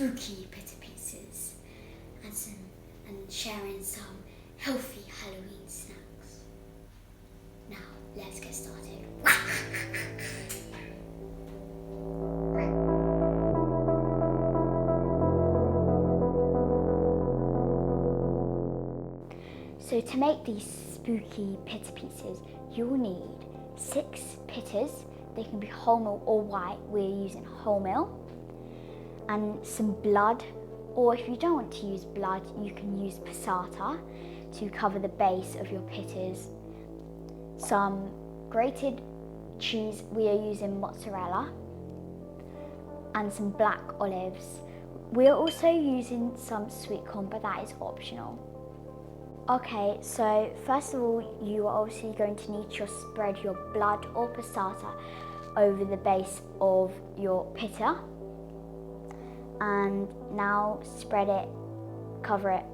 spooky pitta pieces and sharing some healthy Halloween snacks. Now, let's get started. So to make these spooky pitta pieces, you'll need 6 pittas. They can be wholemeal or white. We're using wholemeal. And some blood, or if you don't want to use blood, you can use passata to cover the base of your pittas. Some grated cheese, we are using mozzarella, and some black olives. We are also using some sweet corn, but that is optional. Okay, so first of all, you are obviously going to need to spread your blood or passata over the base of your pitta. And now spread it, cover it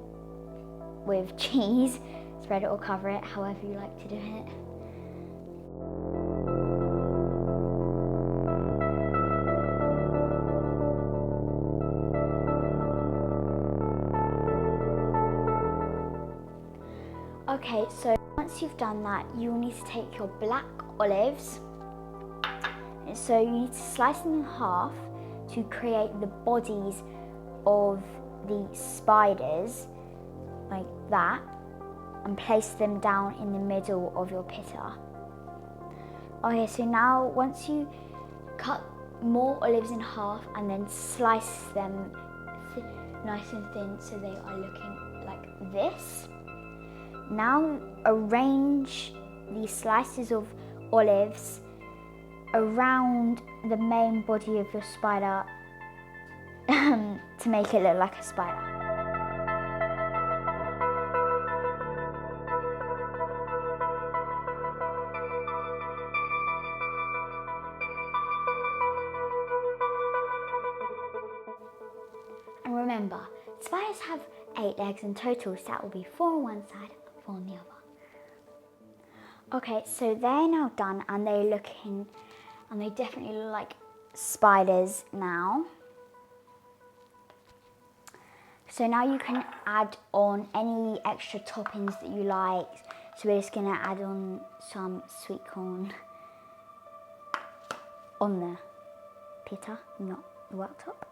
with cheese. Spread it or cover it, however you like to do it. Okay, so once you've done that, you'll need to take your black olives. So you need to slice them in half to create the bodies of the spiders, like that, and place them down in the middle of your pitta. Okay, so now once you cut more olives in half and then slice them nice and thin so they are looking like this. Now arrange these slices of olives around the main body of your spider to make it look like a spider. And remember, spiders have 8 legs in total, so that will be 4 on one side and 4 on the other. Okay, so they're now done and they definitely look like spiders now. So now you can add on any extra toppings that you like. So we're just gonna add on some sweet corn on the pitta, not the worktop.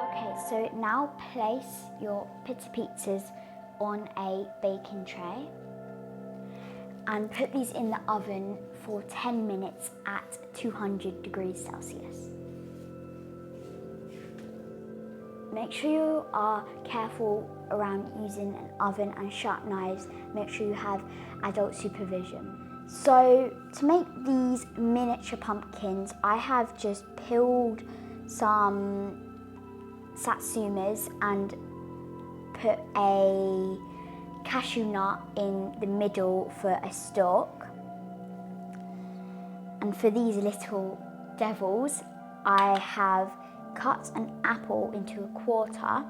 Okay, so now place your pitta pizzas on a baking tray and put these in the oven for 10 minutes at 200 degrees Celsius. Make sure you are careful around using an oven and sharp knives. Make sure you have adult supervision. So to make these miniature pumpkins, I have just peeled some satsumas and put a cashew nut in the middle for a stalk. And for these little devils, I have cut an apple into a quarter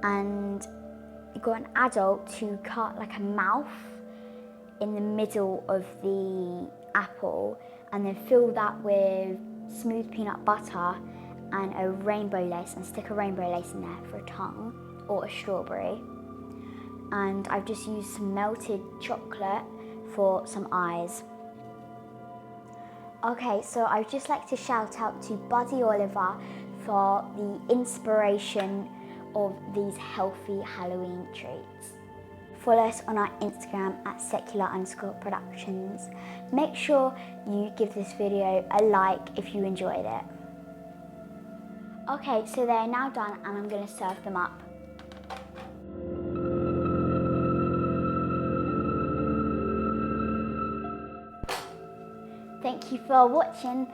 and got an adult to cut like a mouth in the middle of the apple and then fill that with smooth peanut butter and a rainbow lace and stick a rainbow lace in there for a tongue or a strawberry. And I've just used some melted chocolate for some eyes. Okay, so I'd just like to shout out to Buddy Oliver for the inspiration of these healthy Halloween treats. Follow us on our Instagram at secular_productions. Make sure you give this video a like if you enjoyed it. Okay, so they're now done and I'm going to serve them up. Thank you for watching.